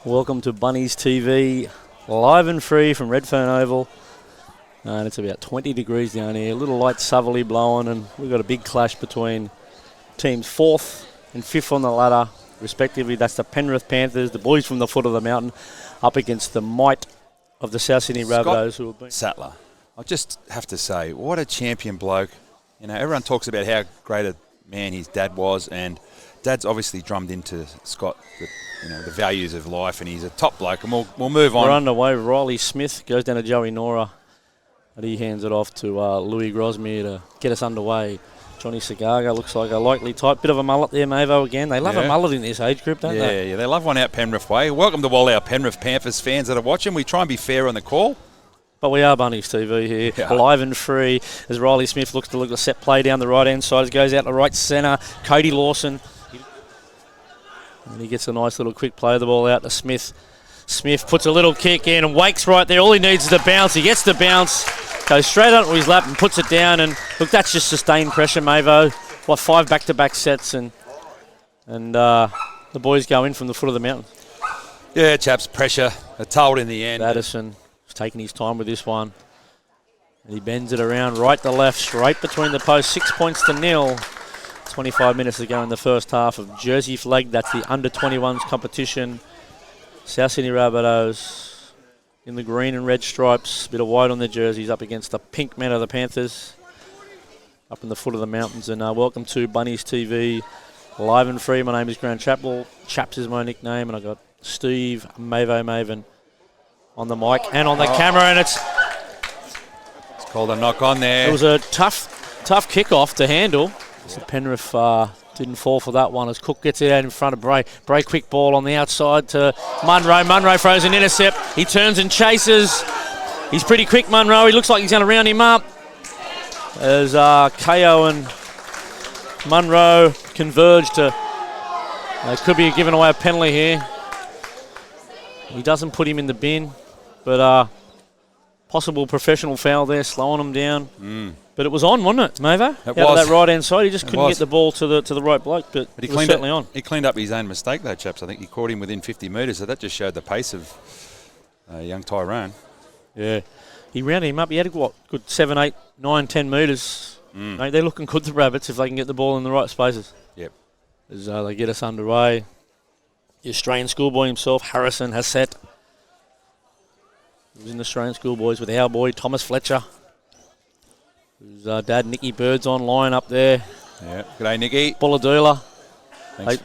Welcome to Bunnies TV, live and free from Redfern Oval. And it's about 20 degrees down here, a little light southerly blowing, and we've got a big clash between teams 4th and 5th on the ladder, respectively. That's the Penrith Panthers, the boys from the foot of the mountain, up against the might of the South Sydney Rabbitohs, who have been... Sattler, I just have to say, what a champion bloke. You know, everyone talks about how great a man his dad was, and Dad's obviously drummed into Scott the values of life, and he's a top bloke, and we'll move on. We're underway. Riley Smith goes down to Joey Nora, and he hands it off to Louis Grosmere to get us underway. Johnny Sagaga looks like a likely type. Bit of a mullet there, Mavo, again. They love a mullet in this age group, don't they? Yeah, they love one out Penrith way. Welcome to all our Penrith Panthers fans that are watching. We try and be fair on the call. But we are Bunnies TV here, live and free, as Riley Smith looks to look at the set play down the right-hand side. As goes out to right centre, Cody Lawson. And he gets a nice little quick play of the ball out to Smith. Smith puts a little kick in and Wake's right there. All he needs is the bounce. He gets the bounce, goes straight onto his lap and puts it down. And look, that's just sustained pressure, Mavo. 5 back-to-back sets, and the boys go in from the foot of the mountain. Yeah, chaps, pressure. A told in the end. Addison is taking his time with this one. And he bends it around right to left, straight between the posts. 6 points to 0. 25 minutes to go in the first half of Jersey Flegg. That's the under-21s competition. South Sydney Rabbitohs in the green and red stripes. A bit of white on their jerseys up against the pink men of the Panthers. Up in the foot of the mountains. And welcome to Bunnies TV, live and free. My name is Grant Chappell. Chaps is my nickname. And I've got Steve Mavo Maven on the mic and on the camera. And it's called a knock on there. It was a tough kick-off to handle. So Penrith didn't fall for that one as Cook gets it out in front of Bray. Bray quick ball on the outside to Munro. Munro throws an intercept. He turns and chases. He's pretty quick, Munro. He looks like he's going to round him up. As KO and Munro converge to... could be giving away a penalty here. He doesn't put him in the bin, but possible professional foul there, slowing him down. But it was on, wasn't it, Mavo? It was. Out of that right-hand side, he just couldn't get the ball to the right bloke, but he it was certainly on. He cleaned up his own mistake, though, chaps. I think he caught him within 50 metres, so that just showed the pace of young Tyrone. Yeah. He rounded him up. He had good 7, 8, 9, 10 metres. Mate, they're looking good, the Rabbits, if they can get the ball in the right spaces. Yep. As they get us underway. The Australian schoolboy himself, Harrison Hassett. He was in the Australian schoolboys with our boy, Thomas Fletcher. Whose dad, Nicky Bird's online up there. Yeah. G'day, Nicky. Bulladoola.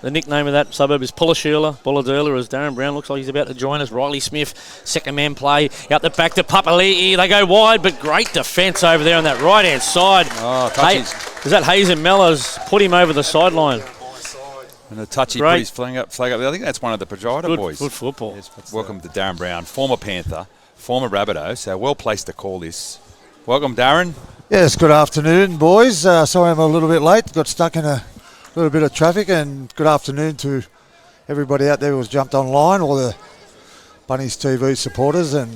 The nickname of that suburb is Pullashula. Bulladoola, as Darren Brown looks like he's about to join us. Riley Smith, second man play. Out the back to Papali'i. They go wide, but great defence over there on that right-hand side. Oh, touchies. Is that Hazen Mellors? Put him over the sideline. And the touchy put his flag up there. I think that's one of the Progida boys. Good football. Yes, welcome to Darren Brown, former Panther, former Rabbitoh, so well placed to call this. Welcome, Darren. Yes, good afternoon, boys. Sorry I'm a little bit late. Got stuck in a little bit of traffic, and good afternoon to everybody out there who's jumped online, all the Bunnies TV supporters and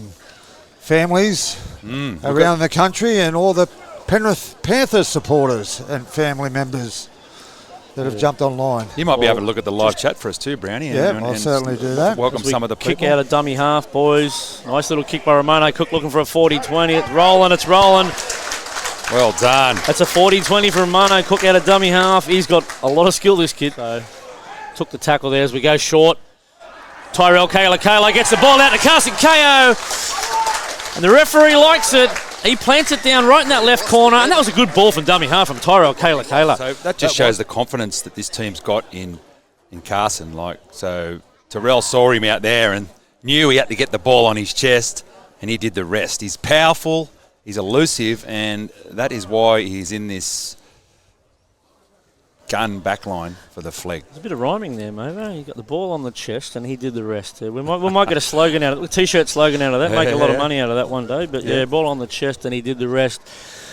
families around the country, and all the Penrith Panthers supporters and family members that have jumped online. You might be able to look at the live chat for us too, Brownie. I'll certainly do that. Welcome some of the people. Kick out a dummy half, boys. Nice little kick by Ramone Cook looking for a 40-20. It's rolling. Well done. That's a 40-20 for Ramone Cook out of dummy half. He's got a lot of skill, this kid. So took the tackle there as we go short. Tyrell Kayla gets the ball out to Carson KO. And the referee likes it. He plants it down right in that left corner, and that was a good ball from dummy half from Tyrell Kayla. So that just shows the confidence that this team's got in Carson. So Tyrell saw him out there and knew he had to get the ball on his chest, and he did the rest. He's powerful, he's elusive, and that is why he's in this gun backline for the Flegg. There's a bit of rhyming there, mate. He got the ball on the chest and he did the rest. We might get a slogan out of it, a T-shirt slogan out of that, make a lot of money out of that one day. But ball on the chest and he did the rest.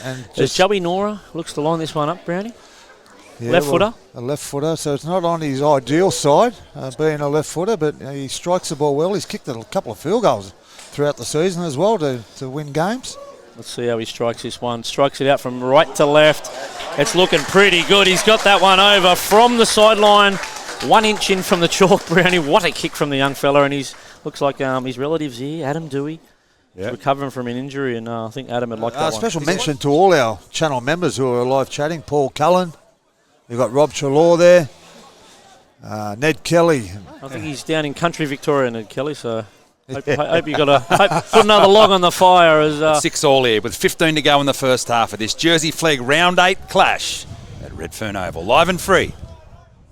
And just Joey Nora looks to line this one up, Brownie. Left footer. A left footer, so it's not on his ideal side, being a left footer, but he strikes the ball well. He's kicked a couple of field goals throughout the season as well to win games. Let's see how he strikes this one. Strikes it out from right to left. It's looking pretty good. He's got that one over from the sideline. 1 inch in from the chalk, Brownie. What a kick from the young fella, and he's Looks like his relatives here, Adam Dewey, is recovering from an injury, and I think Adam would like that one. Special mention to all our channel members who are live chatting. Paul Cullen, you've got Rob Trelaw there, Ned Kelly. I think he's down in country Victoria, Ned Kelly, so hope you got put another log on the fire. As 6-all here with 15 to go in the first half of this Jersey Flegg Round 8 clash at Redfern Oval. Live and free.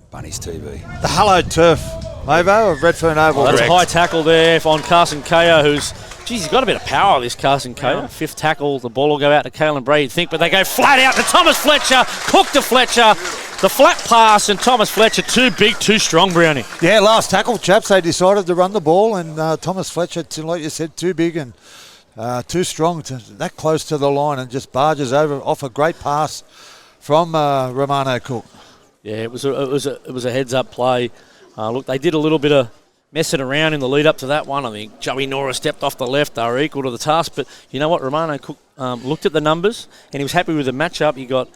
Bunnies TV. The hallowed turf, Mavo, of Redfern Oval. That's a high tackle there on Carson Kao, who's... Geez, he's got a bit of power, this Carson Kao. Fifth tackle, the ball will go out to Caelan Bray, you'd think, but they go flat out to Thomas Fletcher. Cook to Fletcher. The flat pass, and Thomas Fletcher, too big, too strong, Brownie. Yeah, last tackle, chaps, they decided to run the ball, and Thomas Fletcher, like you said, too big and too strong, that close to the line, and just barges over off a great pass from Romano Cook. Yeah, it was a heads-up play. Look, they did a little bit of messing around in the lead up to that one. I think Joey Nora stepped off the left. They were equal to the task. But you know what? Romano Cook looked at the numbers and he was happy with the matchup. You got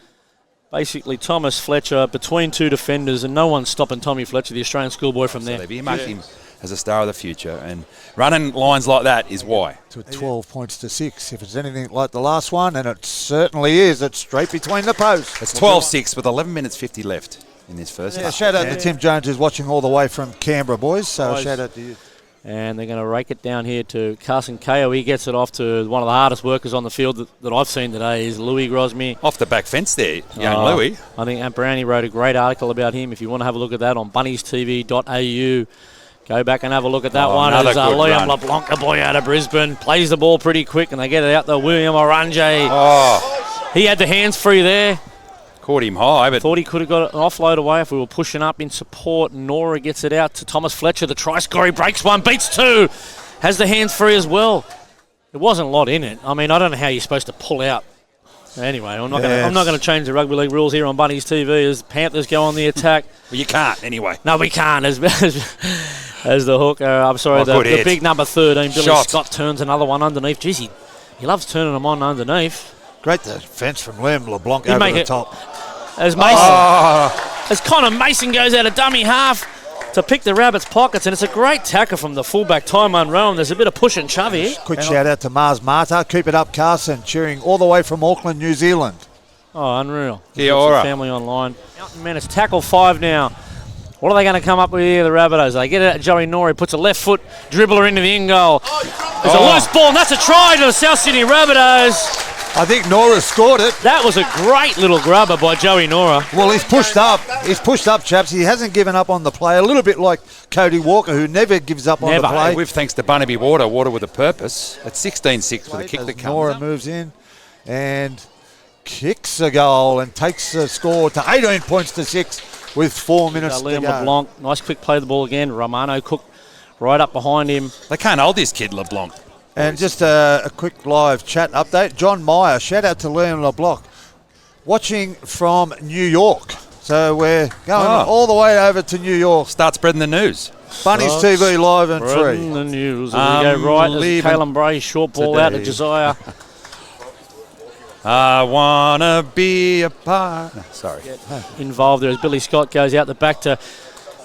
basically Thomas Fletcher between two defenders, and no one's stopping Tommy Fletcher, the Australian schoolboy, from there. He marked him as a star of the future. And running lines like that is why. To 12 points to 6. If it's anything like the last one, and it certainly is, it's straight between the posts. It's 12-6 with 11 minutes 50 left in this first half. Shout out to Tim Jones, who's watching all the way from Canberra, boys. So shout out to you. And they're going to rake it down here to Carson Kao. He gets it off to one of the hardest workers on the field that I've seen today, is Louis Grosmere. Off the back fence there, young Louis. I think Ant Brownie wrote a great article about him. If you want to have a look at that on bunniestv.au, go back and have a look at that one. As Liam LeBlanc, the boy out of Brisbane, plays the ball pretty quick, and they get it out to William Orange. He had the hands free there. Caught him high, but thought he could have got an offload away if we were pushing up in support. Nora gets it out to Thomas Fletcher, the try scorer. He breaks one, beats two, has the hands free as well. There wasn't a lot in it. I mean, I don't know how you're supposed to pull out. Anyway, I'm not going to change the rugby league rules here on Bunnies TV as Panthers go on the attack. Well, you can't anyway. No, we can't. As the hook, I'm sorry, the big number 13, Billy Scott, turns another one underneath. Jeez, he loves turning them on underneath. Great defence from Liam LeBlanc over the top. As Connor Mason goes out of dummy half to pick the Rabbits' pockets, and it's a great tackle from the fullback, Ty Munro, and there's a bit of push and shove here. Quick shout out to Mars Marta. Keep it up, Carson, cheering all the way from Auckland, New Zealand. Oh, unreal. Kia ora. Family online. Mountain Man, it's tackle 5 now. What are they going to come up with here, the Rabbitohs? They get it at Joey Nori, puts a left foot dribbler into the in goal. There's a loose ball, and that's a try to the South Sydney Rabbitohs. I think Nora scored it. That was a great little grubber by Joey Nora. Well, he's pushed up. He's pushed up, chaps. He hasn't given up on the play. A little bit like Cody Walker, who never gives up on the play. With thanks to Bunnaby Water with a purpose. At 16-6 with a kick that comes Nora up. moves in and kicks a goal and takes the score to 18 points to 6 with 4 minutes to go. Liam LeBlanc, nice quick play the ball again. Romano Cook right up behind him. They can't hold this kid, LeBlanc. And just a quick live chat update. John Meyer, shout out to Liam LeBlanc, watching from New York. So we're going all the way over to New York. Start spreading the news. Bunnies TV live and free. Spreading the news. And we go right as Caelan Bray, short ball out to Josiah. I want to be a part. Sorry. Involved there as Billy Scott goes out the back to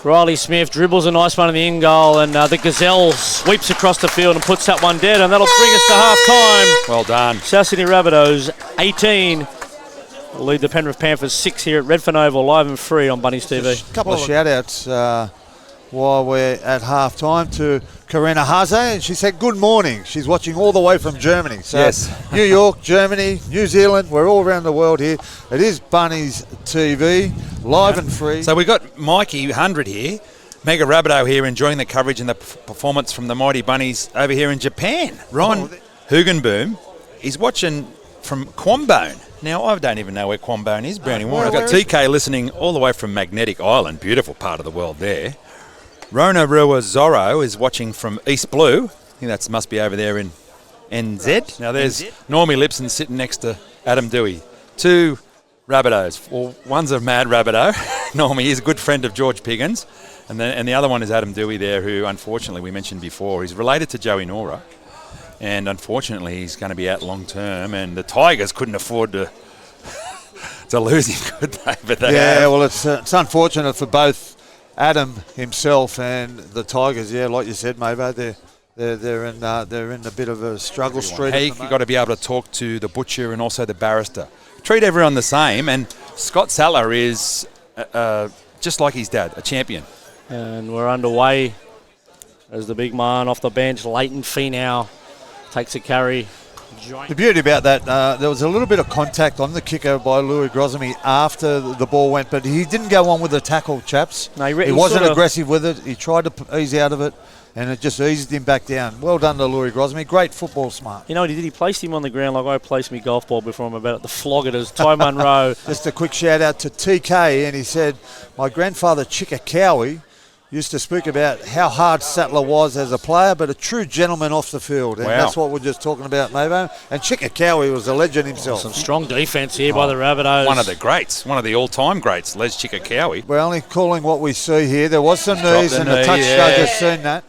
Riley Smith, dribbles a nice one in the in goal, and the Gazelle sweeps across the field and puts that one dead, and that'll bring us to half-time. Well done. South Sydney Rabbitohs, 18. We'll lead the Penrith Panthers 6 here at Redfern Oval, live and free on Bunnies TV. Just a couple of shout-outs while we're at half-time to Karina Haze, and she said good morning. She's watching all the way from Germany. So yes. New York, Germany, New Zealand, we're all around the world here. It is Bunnies TV, live and free. So we've got Mikey 100 here, Mega Rabbitoh here, enjoying the coverage and the performance from the mighty Bunnies over here in Japan. Ron Hugenboom is watching from Quambone. Now, I don't even know where Quambone is, Brownie Warren. I've got TK listening all the way from Magnetic Island, beautiful part of the world there. Rona Rua Zorro is watching from East Blue. I think that must be over there in NZ. Now there's Normie Lipson sitting next to Adam Dewey. 2 Rabbitohs. Well, one's a mad Rabbitoh. Normie is a good friend of George Piggins. And the other one is Adam Dewey there, who unfortunately we mentioned before. He's related to Joey Nora. And unfortunately he's going to be out long term. And the Tigers couldn't afford to lose him, could they? But they have. Well, it's unfortunate for both Adam himself and the Tigers, like you said, Mavo, they're in a bit of a struggle street. Hey, you've got to be able to talk to the butcher and also the barrister. Treat everyone the same, and Scott Sattler is just like his dad, a champion. And we're underway as the big man off the bench, Leighton Finau, takes a carry. The beauty about that, there was a little bit of contact on the kicker by Louis Grozemy after the ball went, but he didn't go on with the tackle, chaps. No, he wasn't aggressive with it. He tried to ease out of it, and it just eased him back down. Well done to Louis Grozemy. Great football smart. You know what he did? He placed him on the ground like I placed my golf ball before I'm about to flog it as Ty Munro. Just a quick shout out to TK, and he said, my grandfather Chicka Cowie used to speak about how hard Sattler was as a player, but a true gentleman off the field. And that's what we're just talking about, Mavo. And Chicka Cowie was a legend himself. Some strong defence here by the Rabbitohs. One of the greats, one of the all-time greats, Les Chicka Cowie. We're only calling what we see here. There was some knees and a touch. I just seen that.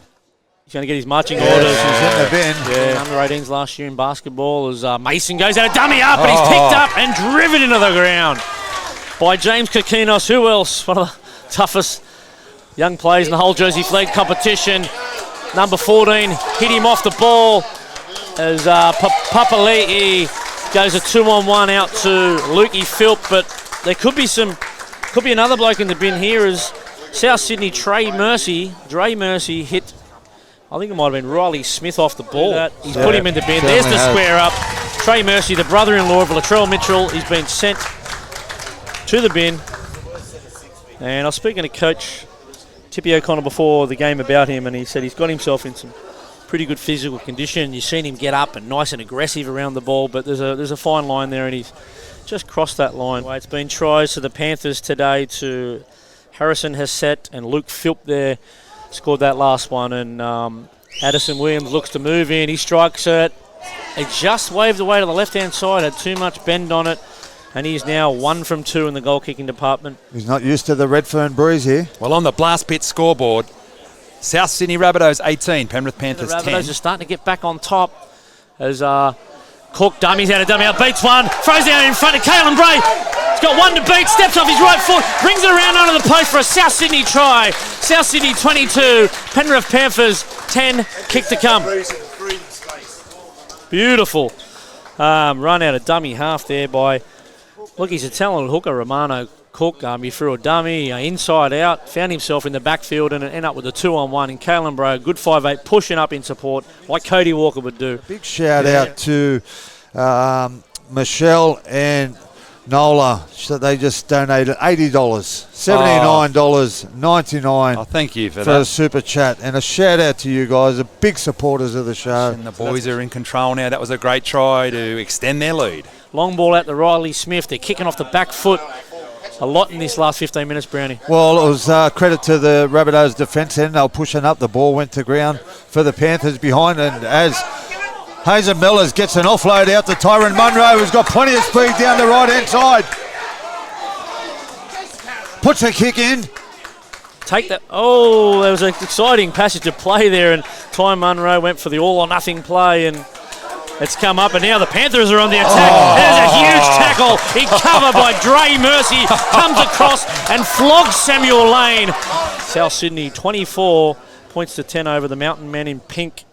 He's going to get his marching orders. He's in the bin. Yeah. Under 18s last year in basketball as Mason goes out a dummy up, and he's picked up and driven into the ground by James Kokinos. Who else? One of the toughest young players in the whole Jersey Flegg competition. Number 14 hit him off the ball as Papali'i goes a 2-on-1 out to Lukey Philp, but there could be another bloke in the bin here as South Sydney Dre Mercy hit, I think it might have been Riley Smith off the ball. He's put him in the bin. There's the square up. Trey Mercy, the brother-in-law of Latrell Mitchell, he's been sent to the bin. And I was speaking to Coach Tippy O'Connor before the game about him, and he said he's got himself in some pretty good physical condition. You've seen him get up and nice and aggressive around the ball, but there's a fine line there, and he's just crossed that line. It's been tries to the Panthers today to Harrison Hassett and Luke Philp there. Scored that last one, and Addison Williams looks to move in. He strikes it. It just waved away to the left-hand side, had too much bend on it, and he's now 1 from 2 in the goal-kicking department. He's not used to the Redfern breeze here. Well, on the Blast Pit scoreboard, South Sydney Rabbitohs 18, Penrith Panthers 10. The Rabbitohs are starting to get back on top as Cook dummies out of dummy out, beats one, throws out in front of Caelan Bray. He's got one to beat, steps off his right foot, brings it around under the post for a South Sydney try. South Sydney 22, Penrith Panthers 10, kick to come. Beautiful run out of dummy half there by, look, he's a talented hooker, Romano Cook. He threw a dummy inside out, found himself in the backfield and ended up with a 2-on-1. And Caelan Bray, good 5'8", pushing up in support like Cody Walker would do. Big shout out to Michelle and Nola. They just donated $80, $79.99. Oh, thank you for that. a super chat. And a shout out to you guys, the big supporters of the show. And the boys are in control now. That was a great try to extend their lead. Long ball out to Riley Smith. They're kicking off the back foot a lot in this last 15 minutes, Brownie. Well, it was credit to the Rabbitohs defence end. They were pushing up. The ball went to ground for the Panthers behind. And as Hazen Mellors gets an offload out to Tyron Munro, who's got plenty of speed down the right-hand side. Puts a kick in. Take that. Oh, there was an exciting passage of play there, and Ty Munro went for the all-or-nothing play, and it's come up, and now the Panthers are on the attack. There's a huge tackle. He covered by Dre Mercy, comes across and flogs Samuel Lane. South Sydney 24 points to 10 over the Mountain Men in pink.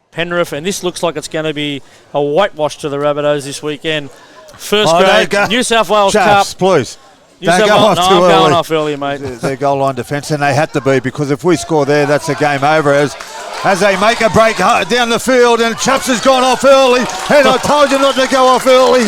Penrith, and this looks like it's going to be a whitewash to the Rabbitohs this weekend. First grade New South Wales Chaps, Cup. Please. I'm going off early, mate. Their goal line defence, and they had to be, because if we score there, that's a game over. As they make a break down the field, and Chaps has gone off early, and I told you not to go off early.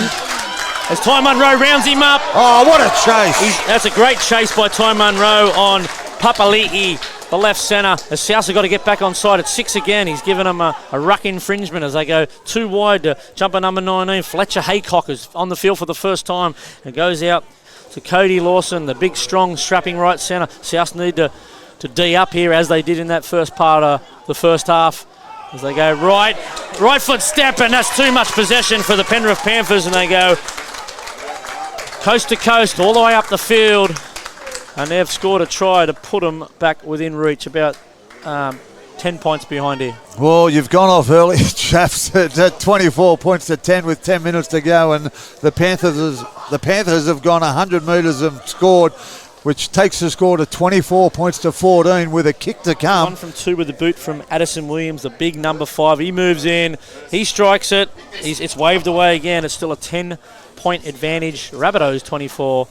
As Ty Munro rounds him up. Oh, what a chase. That's a great chase by Ty Munro on Papali'i, the left centre. As South have got to get back on side at 6 again. He's given them a ruck infringement as they go too wide to jumper number 19. Fletcher Haycock is on the field for the first time and goes out to Cody Lawson, the big, strong, strapping right centre. South need to D up here as they did in that first part of the first half. As they go right foot step, and that's too much possession for the Penrith Panthers, and they go coast to coast all the way up the field, and they've scored a try to put them back within reach, about 10 points behind here. Well, you've gone off early, Chaps, at 24 points to 10 with 10 minutes to go, and the Panthers have gone 100 metres and scored. which takes the score to 24 points to 14 with a kick to come. 1 from 2 with the boot from Addison Williams, the big number 5. He moves in, he strikes it, it's waved away again. It's still a 10-point advantage. Rabbitohs 24,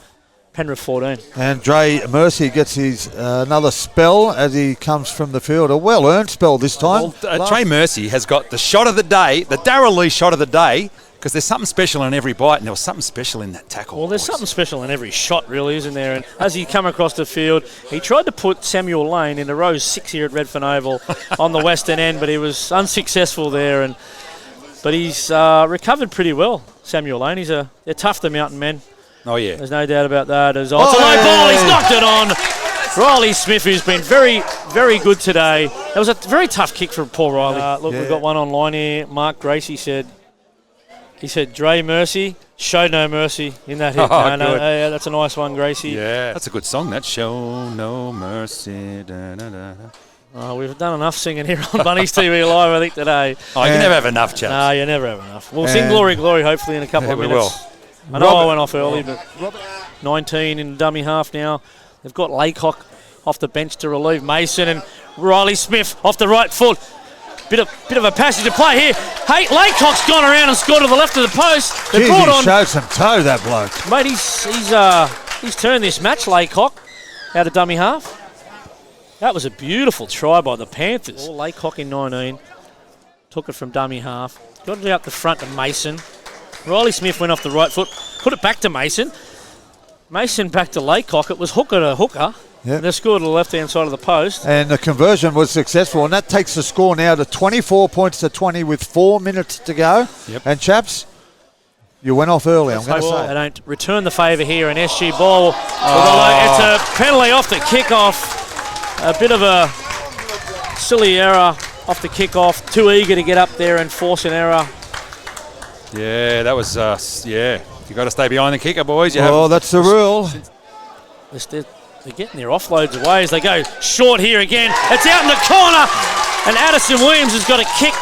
Penrith 14. And Dre Mercy gets his another spell as he comes from the field. A well-earned spell this time. Well, Trey Mercy has got the shot of the day, the Darryl Lee shot of the day, because there's something special in every bite, and there was something special in that tackle. Well, there's something special in every shot, really, isn't there? And as he come across the field, he tried to put Samuel Lane into row 6 here at Redfern Oval on the western end, but he was unsuccessful there. But he's recovered pretty well, Samuel Lane. They're tough, the Mountain men. Oh, yeah. There's no doubt about that. It's a low ball. He's knocked it on. Riley Smith, who's been very, very good today. That was a very tough kick for Paul Riley. Look, we've got one online here. Mark Gracie said, Dre Mercy, show no mercy in that hit. Yeah, that's a nice one, Gracie. Yeah, that's a good song, that. Show no mercy. Da, da, da. We've done enough singing here on Bunnies TV Live, I think, today. Oh, you can never have enough, chaps. No, you never have enough. We'll sing Glory, Glory, hopefully, in a couple of minutes. We will. I know I went off early, but 19 in dummy half now. They've got Laycock off the bench to relieve Mason, and Riley Smith off the right foot. Bit of a passage of play here. Hey, Laycock's gone around and scored to the left of the post. They brought on. Showed some toe, that bloke. Mate, he's turned this match, Laycock, out of dummy half. That was a beautiful try by the Panthers. Laycock in 19. Took it from dummy half. Got it out the front to Mason. Riley Smith went off the right foot. Put it back to Mason. Mason back to Laycock. It was hooker to hooker. Yep. And they scored to the left-hand side of the post. And the conversion was successful, and that takes the score now to 24 points to 20 with 4 minutes to go. Yep. And, chaps, you went off early, I'm going to say. They don't return the favour here, and SG Ball. It's a penalty off the kickoff. A bit of a silly error off the kickoff. Too eager to get up there and force an error. Yeah, that was, you got to stay behind the kicker, boys. That's the rule. They're getting their offloads away as they go short here again. It's out in the corner, and Addison Williams has got a kick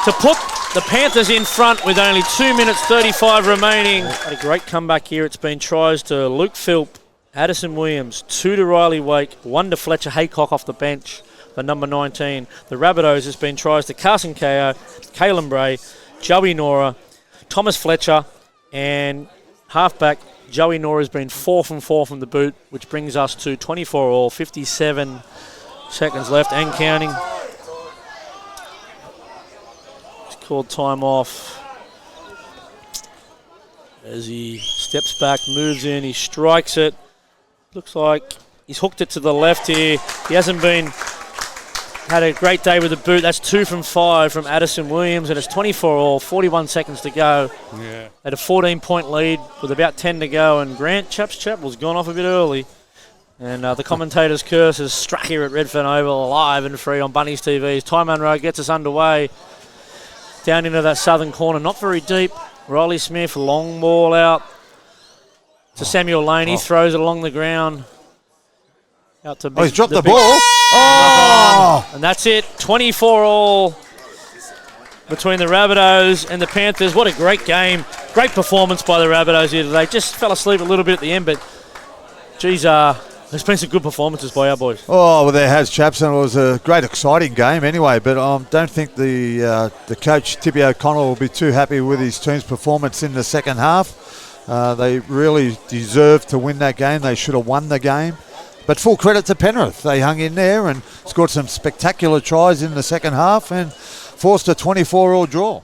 to put the Panthers in front with only 2 minutes 35 remaining. A great comeback here. It's been tries to Luke Philp, Addison Williams, 2 to Riley Wake, 1 to Fletcher Haycock off the bench, the number 19. The Rabbitohs has been tries to Carson Ko, Caelan Bray, Joey Nora, Thomas Fletcher, and halfback Joey Nora has been 4 from 4 from the boot, which brings us to 24 all, 57 seconds left and counting. He's called time off as he steps back, moves in, he strikes it. Looks like he's hooked it to the left here. He hasn't had a great day with the boot. That's 2 from 5 from Addison Williams, and it's 24 all, 41 seconds to go. Yeah. At a 14-point lead with about 10 to go, and Grant Chappell's gone off a bit early. And the commentator's curse is struck here at Redfern Oval, live and free on Bunnies TV. Ty Munro gets us underway down into that southern corner, not very deep. Riley Smith, long ball out to Samuel Lane. He throws it along the ground. Out to he's dropped the ball. Oh! And that's it. 24 all between the Rabbitohs and the Panthers. What a great game. Great performance by the Rabbitohs here today. Just fell asleep a little bit at the end, but geez, there's been some good performances by our boys. Oh, well, there has, chaps, and it was a great, exciting game anyway, but I don't think the coach, Tippy O'Connell, will be too happy with his team's performance in the second half. They really deserved to win that game. They should have won the game. But full credit to Penrith. They hung in there and scored some spectacular tries in the second half and forced a 24-all draw.